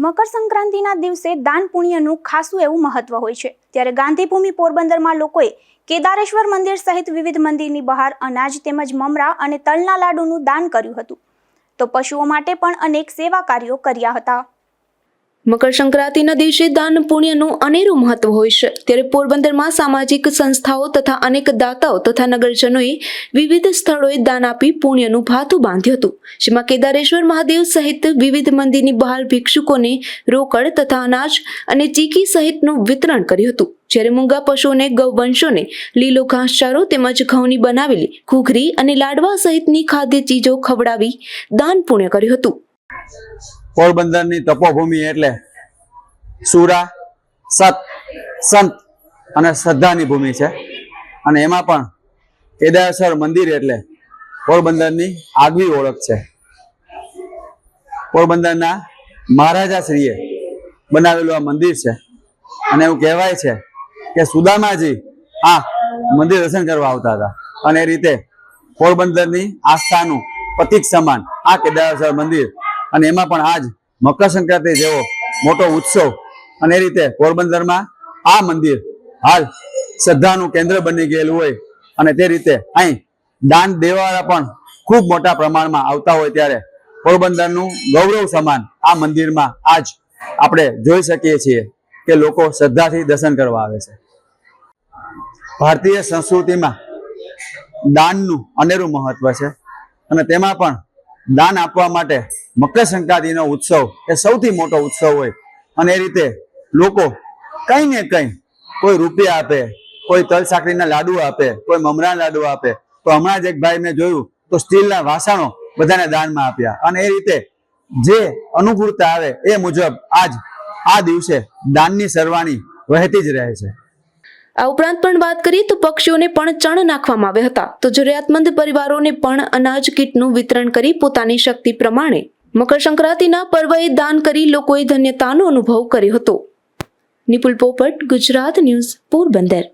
મકર સંક્રાંતિના દિવસે દાન પુણ્યનું ખાસું એવું મહત્વ હોય છે। ત્યારે ગાંધીભૂમિ પોરબંદરમાં લોકોએ કેદારેશ્વર મંદિર સહિત વિવિધ મંદિરની બહાર અનાજ તેમજ મમરા અને તલના લાડુનું દાન કર્યું હતું। તો પશુઓ માટે પણ અનેક સેવા કાર્યો કર્યા હતા। મકર સંક્રાંતિના દિવસે દાન પુણ્યનું અનેરું મહત્વ હોય છે। ત્યારે પોરબંદરમાં સામાજિક સંસ્થાઓ તથા અનેક દાતાઓ તથા નગરજનોએ વિવિધ સ્થળોએ દાન આપી પુણ્યનું ભાથું બાંધ્યું હતું। જેમાં કેદારેશ્વર મહાદેવ સહિત વિવિધ મંદિરની બહાર ભિક્ષુકોને રોકડ તથા અનાજ અને ચીકી સહિતનું વિતરણ કર્યું હતું। જ્યારે મૂંગા પશુઓને ગૌવંશોને લીલો ઘાસચારો તેમજ ઘઉંની બનાવેલી ઘૂઘરી અને લાડવા સહિતની ખાદ્ય ચીજો ખવડાવી દાન પુણ્ય કર્યું હતું। પોરબંદરની તપોભૂમિ એટલે સુરા, સત, સંત અને શ્રદ્ધાની ભૂમિ છે। અને એમાં પણ કેદારેશ્વર મંદિર એટલે પોરબંદરની આગવી ઓળખ છે। પોરબંદરના મહારાજાશ્રીએ બનાવેલું આ મંદિર છે અને એવું કહેવાય છે કે સુદામાજી આ મંદિર દર્શન કરવા આવતા હતા અને એ રીતે પોરબંદરની આસ્થાનું પ્રતીક સમાન આ કેદારેશ્વર મંદિર અને એમાં પણ આજ મકર સંક્રાંતિ જેવો મોટો ઉત્સવ અને એ રીતે પોરબંદરમાં આ મંદિર હાલ શ્રદ્ધાનું કેન્દ્ર બની ગયેલું હોય અને તે રીતે અહીં દાન દેવાવાળા પણ ખૂબ મોટા પ્રમાણમાં આવતા હોય ત્યારે પોરબંદરનું ગૌરવ સમાન આ મંદિરમાં આજ આપણે જોઈ શકીએ છીએ કે લોકો શ્રદ્ધાથી દર્શન કરવા આવે છે। ભારતીય સંસ્કૃતિમાં દાનનું અનેરું મહત્વ છે અને તેમાં પણ દાન આપવા માટે મકર સંક્રાંતિનો ઉત્સવ એ સૌથી મોટો ઉત્સવ હોય અને એ રીતે લોકો કંઈ ને કંઈ કોઈ રૂપિયા આપે, કોઈ તલ સાકરીના લાડુ આપે, કોઈ મમરાના લાડુ આપે। તો હમણાં જ એક ભાઈ મેં જોયું તો સ્ટીલના વાસણો બધાને દાનમાં આપ્યા અને એ રીતે જે અનુકૂળતા આવે એ મુજબ આજ આ દિવસે દાનની સરવાણી વહેતી જ રહે છે। આ ઉપરાંત પણ વાત કરીએ તો પક્ષીઓને પણ ચણ નાખવામાં આવ્યા હતા। તો જરૂરિયાતમંદ પરિવારોને પણ અનાજ કીટનું વિતરણ કરી પોતાની શક્તિ પ્રમાણે મકર સંક્રાંતિના પર્વએ દાન કરી લોકોએ ધન્યતાનો અનુભવ કર્યો હતો। નિપુલ પોપટ, ગુજરાત ન્યૂઝ, પોરબંદર।